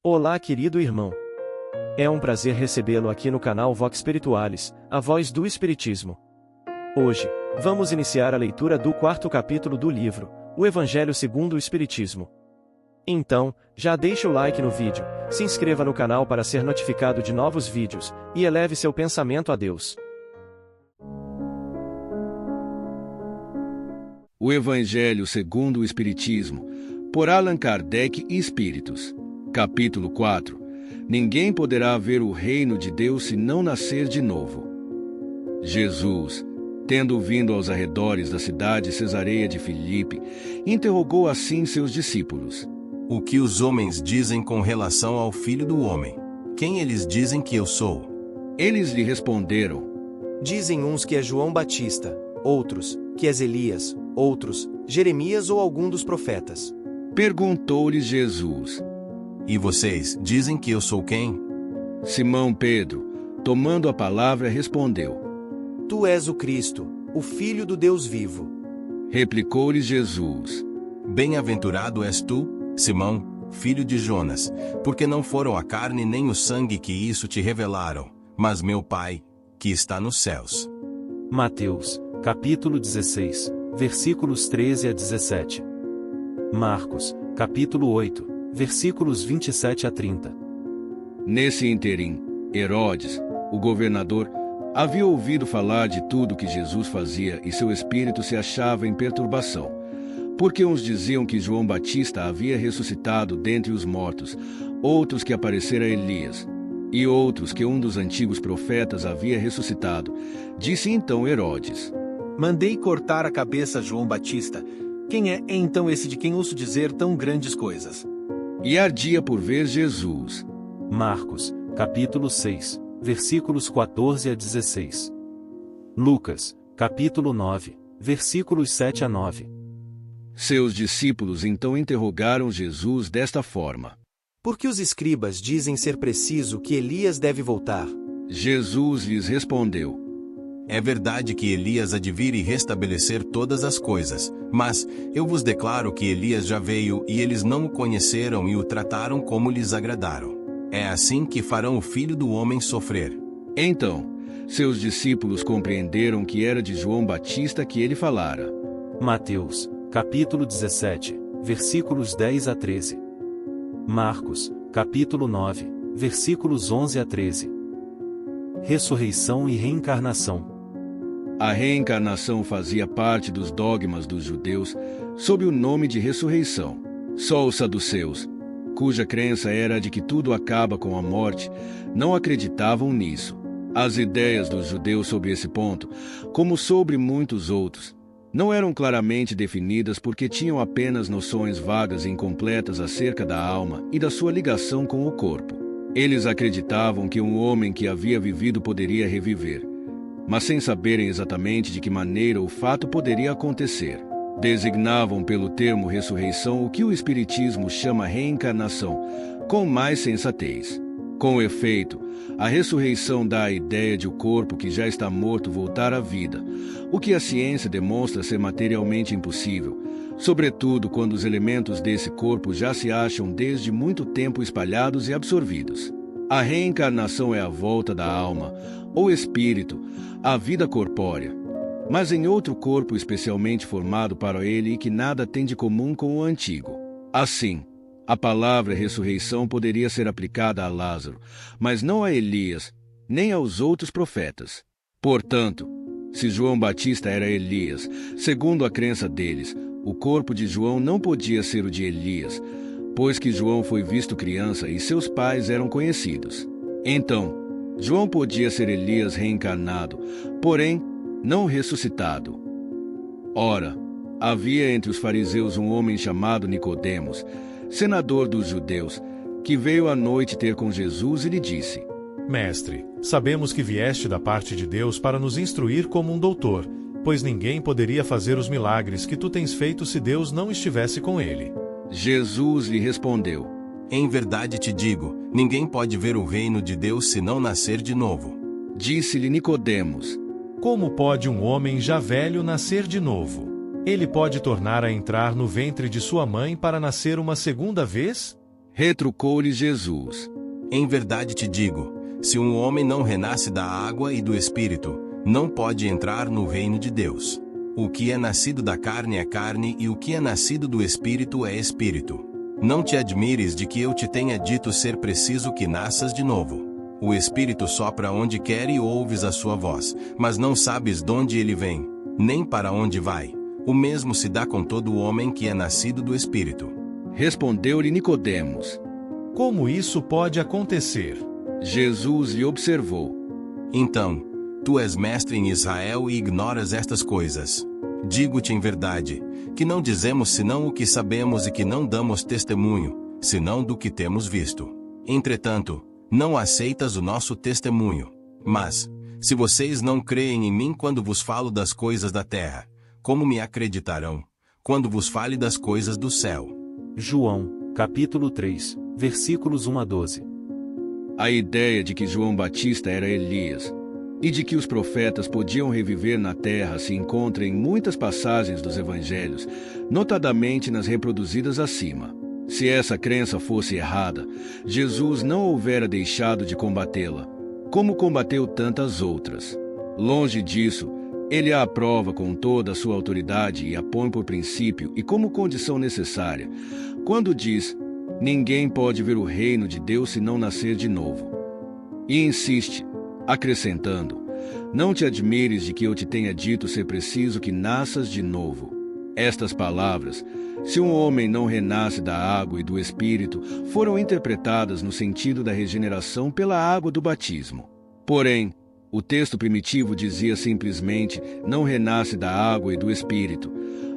Olá, querido irmão. É um prazer recebê-lo aqui no canal Vox Spiritualis, a voz do Espiritismo. Hoje, vamos iniciar a leitura do 4º capítulo do livro, O Evangelho segundo o Espiritismo. Então, já deixe o like no vídeo, se inscreva no canal para ser notificado de novos vídeos, e eleve seu pensamento a Deus. O Evangelho segundo o Espiritismo, por Allan Kardec e Espíritos. Capítulo 4. Ninguém poderá ver o reino de Deus se não nascer de novo. Jesus, tendo vindo aos arredores da cidade Cesareia de Filipe, interrogou assim seus discípulos: O que os homens dizem com relação ao Filho do Homem? Quem eles dizem que eu sou? Eles lhe responderam: Dizem uns que é João Batista, outros, que és Elias, outros, Jeremias ou algum dos profetas. Perguntou-lhes Jesus: E vocês dizem que eu sou quem? Simão Pedro, tomando a palavra, respondeu: Tu és o Cristo, o Filho do Deus vivo. Replicou-lhes Jesus: Bem-aventurado és tu, Simão, filho de Jonas, porque não foram a carne nem o sangue que isso te revelaram, mas meu Pai, que está nos céus. Mateus, capítulo 16, versículos 13 a 17. Marcos, capítulo 8, versículos 27 a 30. Nesse interim, Herodes, o governador, havia ouvido falar de tudo que Jesus fazia e seu espírito se achava em perturbação, porque uns diziam que João Batista havia ressuscitado dentre os mortos, outros que aparecera Elias, e outros que um dos antigos profetas havia ressuscitado. Disse então Herodes: Mandei cortar a cabeça a João Batista. Quem é então esse de quem ouço dizer tão grandes coisas? E ardia por ver Jesus. Marcos, capítulo 6, versículos 14 a 16. Lucas, capítulo 9, versículos 7 a 9. Seus discípulos então interrogaram Jesus desta forma: Por que os escribas dizem ser preciso que Elias deve voltar? Jesus lhes respondeu: É verdade que Elias há de vir e restabelecer todas as coisas, mas eu vos declaro que Elias já veio e eles não o conheceram e o trataram como lhes agradaram. É assim que farão o Filho do Homem sofrer. Então, seus discípulos compreenderam que era de João Batista que ele falara. Mateus, capítulo 17, versículos 10 a 13. Marcos, capítulo 9, versículos 11 a 13. Ressurreição e reencarnação. A reencarnação fazia parte dos dogmas dos judeus sob o nome de ressurreição. Só os saduceus, cuja crença era de que tudo acaba com a morte, não acreditavam nisso. As ideias dos judeus sobre esse ponto, como sobre muitos outros, não eram claramente definidas porque tinham apenas noções vagas e incompletas acerca da alma e da sua ligação com o corpo. Eles acreditavam que um homem que havia vivido poderia reviver, mas sem saberem exatamente de que maneira o fato poderia acontecer. Designavam pelo termo ressurreição o que o Espiritismo chama reencarnação, com mais sensatez. Com efeito, a ressurreição dá a ideia de o corpo que já está morto voltar à vida, o que a ciência demonstra ser materialmente impossível, sobretudo quando os elementos desse corpo já se acham desde muito tempo espalhados e absorvidos. A reencarnação é a volta da alma, ou espírito, à vida corpórea, mas em outro corpo especialmente formado para ele e que nada tem de comum com o antigo. Assim, a palavra ressurreição poderia ser aplicada a Lázaro, mas não a Elias, nem aos outros profetas. Portanto, se João Batista era Elias, segundo a crença deles, o corpo de João não podia ser o de Elias, pois que João foi visto criança e seus pais eram conhecidos. Então, João podia ser Elias reencarnado, porém, não ressuscitado. Ora, havia entre os fariseus um homem chamado Nicodemos, senador dos judeus, que veio à noite ter com Jesus e lhe disse: Mestre, sabemos que vieste da parte de Deus para nos instruir como um doutor, pois ninguém poderia fazer os milagres que tu tens feito se Deus não estivesse com ele. Jesus lhe respondeu: Em verdade te digo, ninguém pode ver o reino de Deus se não nascer de novo. Disse-lhe Nicodemos: Como pode um homem já velho nascer de novo? Ele pode tornar a entrar no ventre de sua mãe para nascer uma segunda vez? Retrucou-lhe Jesus: Em verdade te digo, se um homem não renasce da água e do Espírito, não pode entrar no reino de Deus. O que é nascido da carne é carne e o que é nascido do Espírito é Espírito. Não te admires de que eu te tenha dito ser preciso que nasças de novo. O Espírito sopra onde quer e ouves a sua voz, mas não sabes donde ele vem, nem para onde vai. O mesmo se dá com todo homem que é nascido do Espírito. Respondeu-lhe Nicodemos: Como isso pode acontecer? Jesus lhe observou: Então, tu és mestre em Israel e ignoras estas coisas. Digo-te em verdade, que não dizemos senão o que sabemos e que não damos testemunho, senão do que temos visto. Entretanto, não aceitas o nosso testemunho. Mas, se vocês não creem em mim quando vos falo das coisas da terra, como me acreditarão quando vos fale das coisas do céu? João, capítulo 3, versículos 1 a 12. A ideia de que João Batista era Elias e de que os profetas podiam reviver na terra se encontra em muitas passagens dos evangelhos, notadamente nas reproduzidas acima. Se essa crença fosse errada, Jesus não houvera deixado de combatê-la, como combateu tantas outras. Longe disso, ele a aprova com toda a sua autoridade e a põe por princípio e como condição necessária, quando diz: ninguém pode ver o reino de Deus se não nascer de novo. E insiste, acrescentando: não te admires de que eu te tenha dito ser preciso que nasças de novo. Estas palavras, se um homem não renasce da água e do Espírito, foram interpretadas no sentido da regeneração pela água do batismo. Porém, o texto primitivo dizia simplesmente: não renasce da água e do Espírito,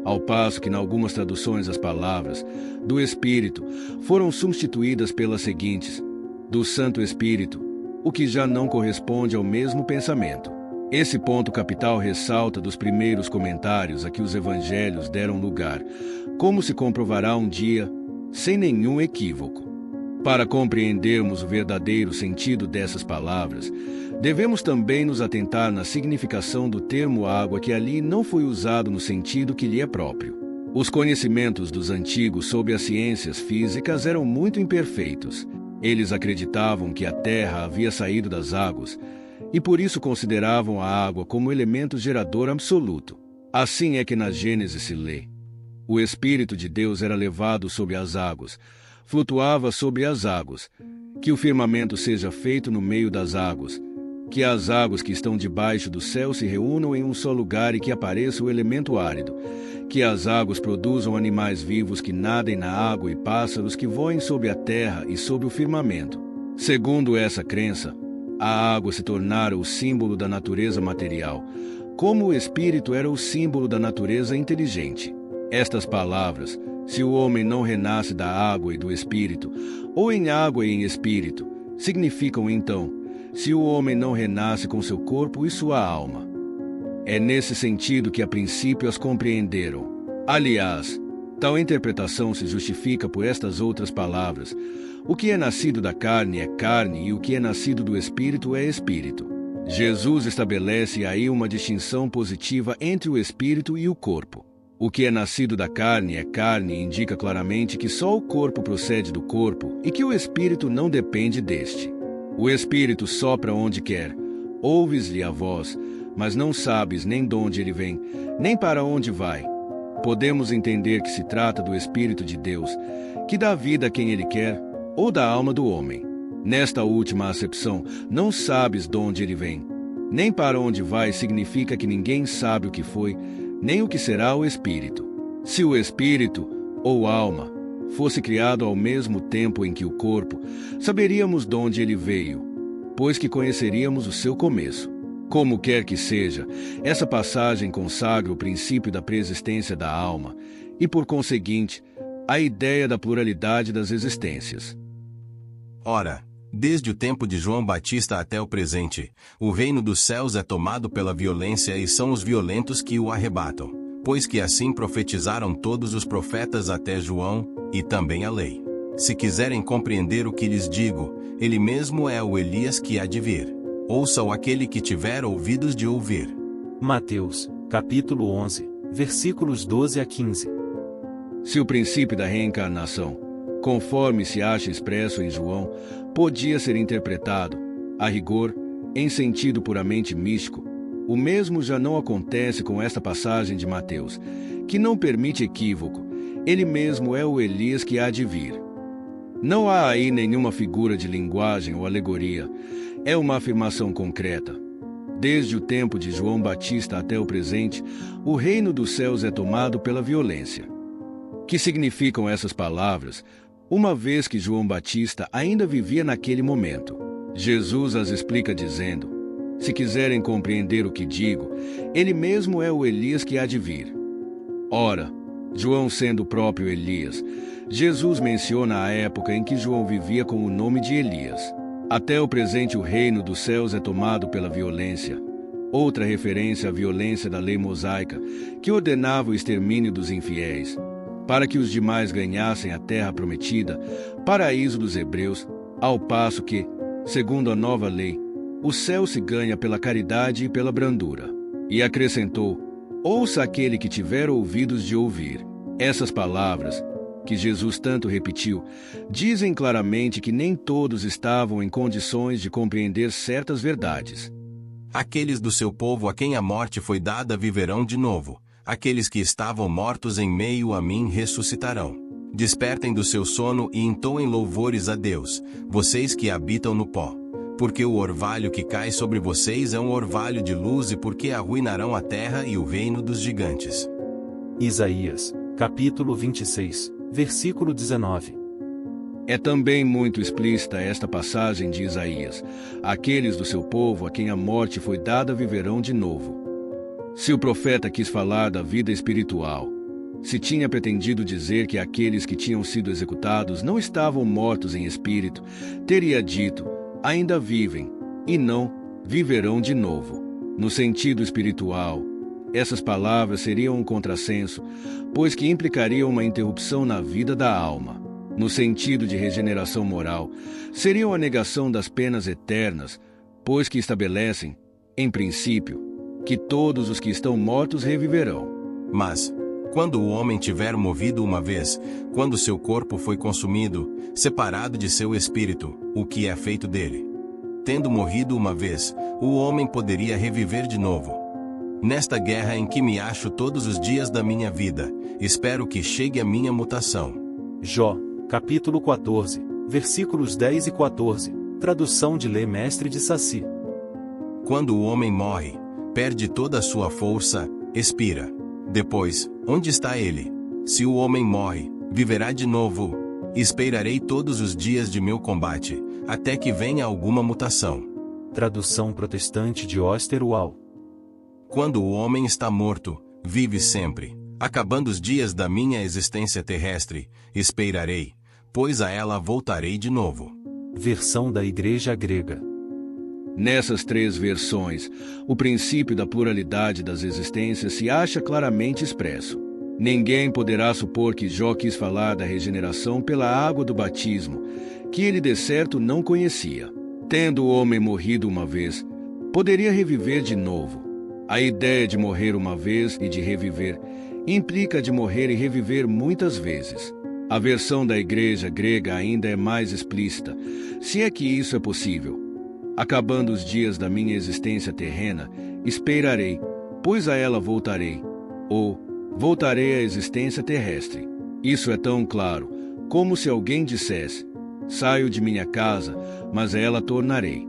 ao passo que, em algumas traduções, as palavras do Espírito foram substituídas pelas seguintes: do Santo Espírito, o que já não corresponde ao mesmo pensamento. Esse ponto capital ressalta dos primeiros comentários a que os evangelhos deram lugar, como se comprovará um dia, sem nenhum equívoco. Para compreendermos o verdadeiro sentido dessas palavras, devemos também nos atentar na significação do termo água, que ali não foi usado no sentido que lhe é próprio. Os conhecimentos dos antigos sobre as ciências físicas eram muito imperfeitos. Eles acreditavam que a terra havia saído das águas, e por isso consideravam a água como elemento gerador absoluto. Assim é que na Gênesis se lê: o Espírito de Deus era levado sobre as águas, flutuava sobre as águas, que o firmamento seja feito no meio das águas, que as águas que estão debaixo do céu se reúnam em um só lugar e que apareça o elemento árido, que as águas produzam animais vivos que nadem na água e pássaros que voem sobre a terra e sobre o firmamento. Segundo essa crença, a água se tornara o símbolo da natureza material, como o Espírito era o símbolo da natureza inteligente. Estas palavras, se o homem não renasce da água e do Espírito, ou em água e em Espírito, significam então, se o homem não renasce com seu corpo e sua alma. É nesse sentido que a princípio as compreenderam. Aliás, tal interpretação se justifica por estas outras palavras: o que é nascido da carne é carne e o que é nascido do Espírito é Espírito. Jesus estabelece aí uma distinção positiva entre o Espírito e o corpo. O que é nascido da carne é carne e indica claramente que só o corpo procede do corpo e que o Espírito não depende deste. O Espírito sopra onde quer, ouves-lhe a voz, mas não sabes nem de onde ele vem, nem para onde vai. Podemos entender que se trata do Espírito de Deus, que dá vida a quem ele quer, ou da alma do homem. Nesta última acepção, não sabes de onde ele vem, nem para onde vai significa que ninguém sabe o que foi, nem o que será o Espírito. Se o Espírito, ou alma, fosse criado ao mesmo tempo em que o corpo, saberíamos de onde ele veio, pois que conheceríamos o seu começo. Como quer que seja, essa passagem consagra o princípio da preexistência da alma e, por conseguinte, a ideia da pluralidade das existências. Ora, desde o tempo de João Batista até o presente, o reino dos céus é tomado pela violência e são os violentos que o arrebatam, pois que assim profetizaram todos os profetas até João, e também a lei. Se quiserem compreender o que lhes digo, ele mesmo é o Elias que há de vir. Ouçam aquele que tiver ouvidos de ouvir. Mateus, capítulo 11, versículos 12 a 15. Se o princípio da reencarnação conforme se acha expresso em João, podia ser interpretado, a rigor, em sentido puramente místico. O mesmo já não acontece com esta passagem de Mateus, que não permite equívoco. Ele mesmo é o Elias que há de vir. Não há aí nenhuma figura de linguagem ou alegoria. É uma afirmação concreta. Desde o tempo de João Batista até o presente, o reino dos céus é tomado pela violência. Que significam essas palavras, uma vez que João Batista ainda vivia naquele momento? Jesus as explica dizendo: se quiserem compreender o que digo, ele mesmo é o Elias que há de vir. Ora, João sendo o próprio Elias, Jesus menciona a época em que João vivia com o nome de Elias. Até o presente o reino dos céus é tomado pela violência. Outra referência à violência da lei mosaica, que ordenava o extermínio dos infiéis, para que os demais ganhassem a terra prometida, paraíso dos hebreus, ao passo que, segundo a nova lei, o céu se ganha pela caridade e pela brandura. E acrescentou: ouça aquele que tiver ouvidos de ouvir. Essas palavras, que Jesus tanto repetiu, dizem claramente que nem todos estavam em condições de compreender certas verdades. Aqueles do seu povo a quem a morte foi dada viverão de novo. Aqueles que estavam mortos em meio a mim ressuscitarão. Despertem do seu sono e entoem louvores a Deus, vocês que habitam no pó. Porque o orvalho que cai sobre vocês é um orvalho de luz, e porque arruinarão a terra e o reino dos gigantes. Isaías, capítulo 26, versículo 19. É também muito explícita esta passagem de Isaías: aqueles do seu povo a quem a morte foi dada viverão de novo. Se o profeta quis falar da vida espiritual, se tinha pretendido dizer que aqueles que tinham sido executados não estavam mortos em espírito, teria dito: ainda vivem, e não viverão de novo. No sentido espiritual, essas palavras seriam um contrassenso, pois que implicariam uma interrupção na vida da alma. No sentido de regeneração moral, seriam a negação das penas eternas, pois que estabelecem, em princípio, que todos os que estão mortos reviverão. Mas, quando o homem tiver morrido uma vez, quando seu corpo foi consumido, separado de seu espírito, o que é feito dele? Tendo morrido uma vez, o homem poderia reviver de novo. Nesta guerra em que me acho todos os dias da minha vida, espero que chegue a minha mutação. Jó, capítulo 14, versículos 10 e 14, tradução de Lê Mestre de Saci. Quando o homem morre, perde toda a sua força, expira. Depois, onde está ele? Se o homem morre, viverá de novo. Esperarei todos os dias de meu combate, até que venha alguma mutação. Tradução protestante de Oster Ual. Quando o homem está morto, vive sempre. Acabando os dias da minha existência terrestre, esperarei, pois a ela voltarei de novo. Versão da Igreja Grega. Nessas três versões, o princípio da pluralidade das existências se acha claramente expresso. Ninguém poderá supor que Jó quis falar da regeneração pela água do batismo, que ele de certo não conhecia. Tendo o homem morrido uma vez, poderia reviver de novo. A ideia de morrer uma vez e de reviver implica de morrer e reviver muitas vezes. A versão da Igreja Grega ainda é mais explícita, se é que isso é possível. Acabando os dias da minha existência terrena, esperarei, pois a ela voltarei. Ou, voltarei à existência terrestre. Isso é tão claro, como se alguém dissesse: saio de minha casa, mas a ela tornarei.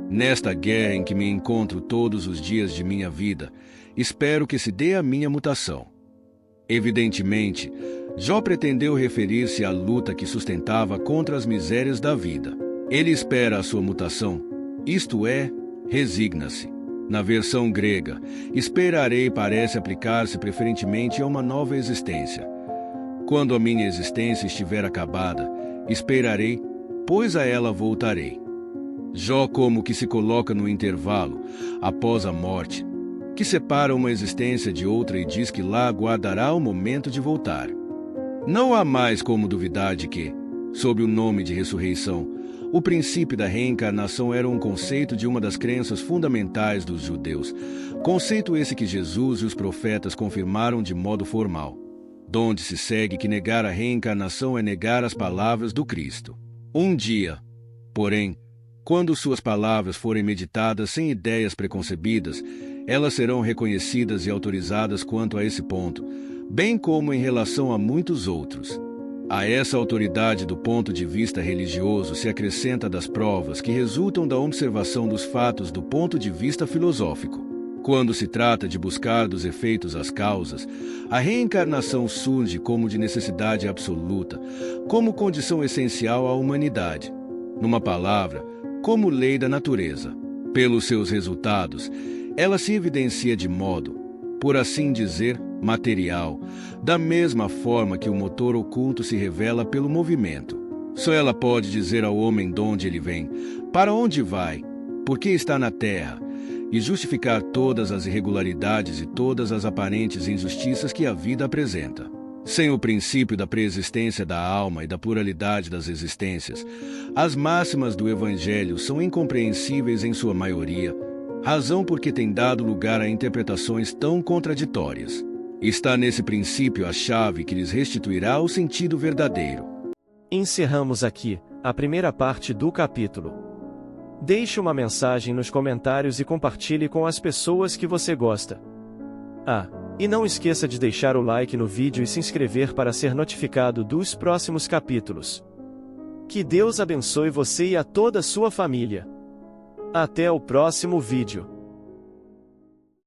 Nesta guerra em que me encontro todos os dias de minha vida, espero que se dê a minha mutação. Evidentemente, Jó pretendeu referir-se à luta que sustentava contra as misérias da vida. Ele espera a sua mutação, isto é, resigna-se. Na versão grega, esperarei parece aplicar-se preferentemente a uma nova existência. Quando a minha existência estiver acabada, esperarei, pois a ela voltarei. Jó como que se coloca no intervalo, após a morte, que separa uma existência de outra e diz que lá aguardará o momento de voltar. Não há mais como duvidar de que, sob o nome de ressurreição, o princípio da reencarnação era um conceito de uma das crenças fundamentais dos judeus, conceito esse que Jesus e os profetas confirmaram de modo formal. donde se segue que negar a reencarnação é negar as palavras do Cristo. Um dia, porém, quando suas palavras forem meditadas sem ideias preconcebidas, elas serão reconhecidas e autorizadas quanto a esse ponto, bem como em relação a muitos outros. A essa autoridade do ponto de vista religioso se acrescenta das provas que resultam da observação dos fatos do ponto de vista filosófico. Quando se trata de buscar dos efeitos as causas, a reencarnação surge como de necessidade absoluta, como condição essencial à humanidade. Numa palavra, como lei da natureza. Pelos seus resultados, ela se evidencia de modo, por assim dizer, material, da mesma forma que o motor oculto se revela pelo movimento. Só ela pode dizer ao homem de onde ele vem, para onde vai, por que está na terra, e justificar todas as irregularidades e todas as aparentes injustiças que a vida apresenta. Sem o princípio da preexistência da alma e da pluralidade das existências, as máximas do Evangelho são incompreensíveis em sua maioria, razão porque tem dado lugar a interpretações tão contraditórias. Está nesse princípio a chave que lhes restituirá o sentido verdadeiro. Encerramos aqui a primeira parte do capítulo. Deixe uma mensagem nos comentários e compartilhe com as pessoas que você gosta. E não esqueça de deixar o like no vídeo e se inscrever para ser notificado dos próximos capítulos. Que Deus abençoe você e a toda a sua família. Até o próximo vídeo.